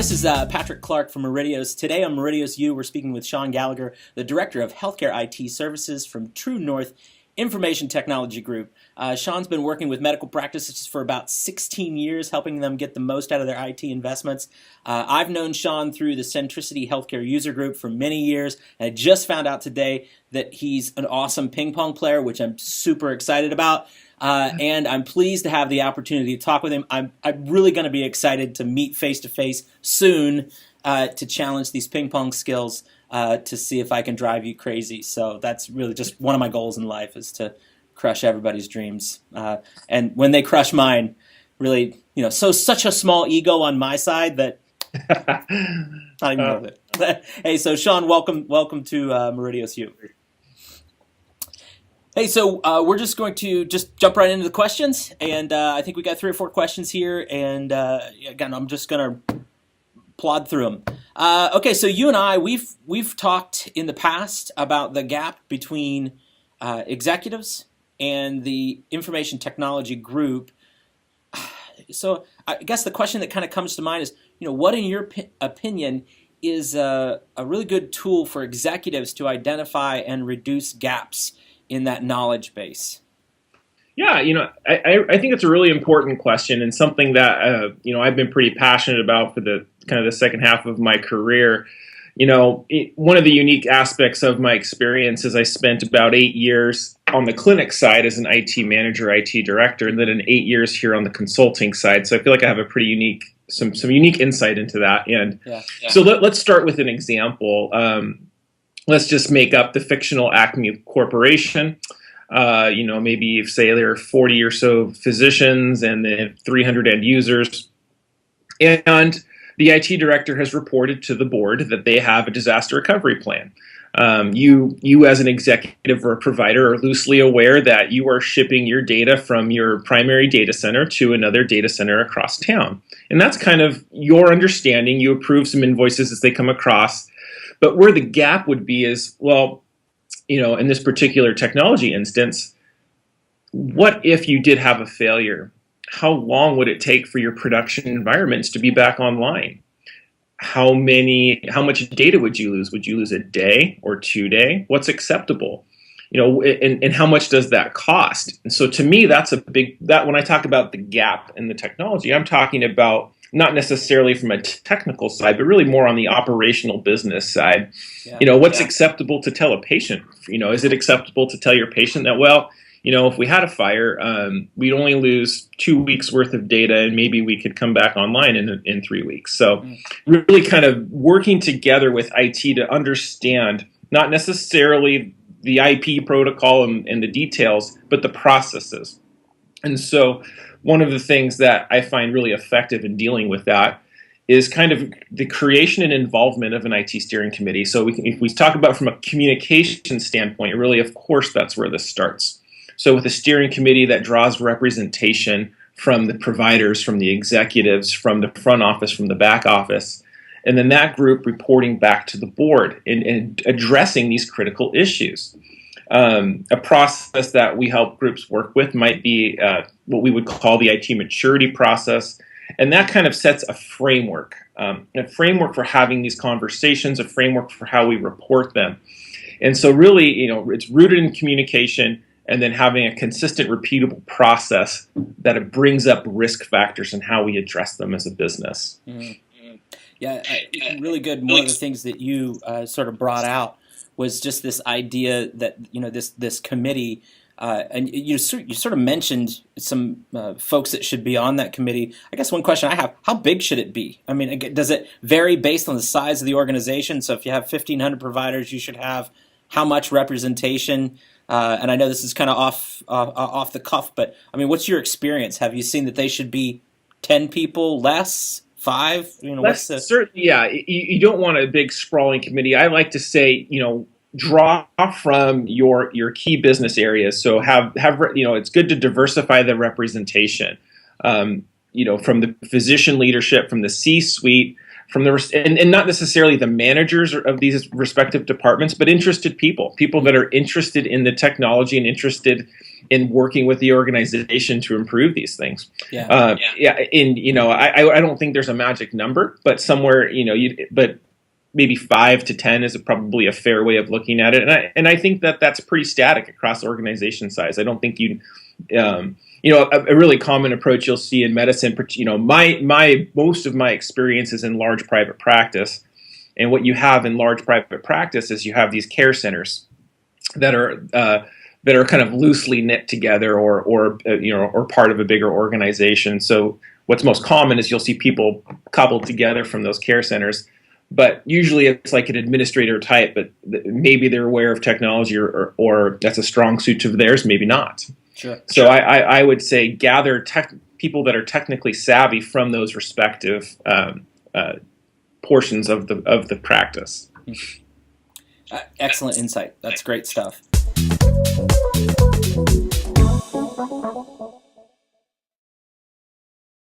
this is Patrick Clark from Meridios. Today on Meridios U, we're speaking with Sean Gallagher, the Director of Healthcare IT Services from True North Information Technology Group. Sean's been working with medical practices for about 16 years, helping them get the most out of their IT investments. I've known Sean through the Centricity Healthcare User Group for many years, and I just found out today that he's an awesome ping pong player, which I'm super excited about. And I'm pleased to have the opportunity to talk with him. I'm really going to be excited to meet face-to-face soon to challenge these ping pong skills to see if I can drive you crazy. So that's really just one of my goals in life, is to crush everybody's dreams. And when they crush mine, really, such a small ego on my side that not even worth it. Hey, so Sean, welcome to Meridios U. Hey, so we're just going to jump right into the questions, and I think we got 3 or 4 questions here, and again, I'm just going to plod through them. Okay, so you and I, we've talked in the past about the gap between executives and the information technology group. So I guess the question that kind of comes to mind is, what in your opinion is a really good tool for executives to identify and reduce gaps in that knowledge base? Yeah, I think it's a really important question, and something that I've been pretty passionate about for the kind of the second half of my career. One of the unique aspects of my experience is I spent about 8 years on the clinic side as an IT manager, IT director, and then 8 years here on the consulting side. So I feel like I have a pretty unique, some unique insight into that. And so let's start with an example. Let's just make up the fictional Acme Corporation. Maybe say there are 40 or so physicians and then 300 end users. And the IT director has reported to the board that they have a disaster recovery plan. You as an executive or a provider are loosely aware that you are shipping your data from your primary data center to another data center across town. And that's kind of your understanding. You approve some invoices as they come across. But where the gap would be is, in this particular technology instance, what if you did have a failure? How long would it take for your production environments to be back online? How much data would you lose? Would you lose a day or 2 days? What's acceptable? And how much does that cost? And so to me, that's when I talk about the gap in the technology, I'm talking about not necessarily from a technical side, but really more on the operational business side. What's acceptable to tell a patient? Is it acceptable to tell your patient that, if we had a fire, we'd only lose 2 weeks worth of data and maybe we could come back online in 3 weeks. So really kind of working together with IT to understand not necessarily the IP protocol and the details, but the processes. And so one of the things that I find really effective in dealing with that is kind of the creation and involvement of an IT steering committee. So if we talk about from a communication standpoint, really, of course, that's where this starts. So with a steering committee that draws representation from the providers, from the executives, from the front office, from the back office, and then that group reporting back to the board and addressing these critical issues. A process that we help groups work with might be what we would call the IT maturity process. And that kind of sets a framework for having these conversations, a framework for how we report them. And so really, it's rooted in communication and then having a consistent, repeatable process that it brings up risk factors and how we address them as a business. Mm-hmm. Yeah, really good. One of the things that you sort of brought out was just this idea that this committee, and you sort of mentioned some folks that should be on that committee. I guess one question I have: how big should it be? I mean, does it vary based on the size of the organization? So if you have 1,500 providers, you should have how much representation? And I know this is kind of off the cuff, but I mean, what's your experience? Have you seen that they should be 10 people, less? 5? Certainly, yeah. You don't want a big sprawling committee. I like to say, draw from your key business areas. So have it's good to diversify the representation. From the physician leadership, from the C-suite, from and not necessarily the managers of these respective departments, but interested people that are interested in the technology and interested in working with the organization to improve these things. And I don't think there's a magic number, but somewhere, but maybe 5 to 10 is probably a fair way of looking at it. And I think that that's pretty static across organization size. I don't think a really common approach you'll see in medicine, most of my experience is in large private practice. And what you have in large private practice is you have these care centers that are kind of loosely knit together or part of a bigger organization. So what's most common is you'll see people coupled together from those care centers. But usually it's like an administrator type, but maybe they're aware of technology or that's a strong suit of theirs, maybe not. Sure. So I would say gather people that are technically savvy from those respective portions of the practice. Excellent insight. That's great stuff.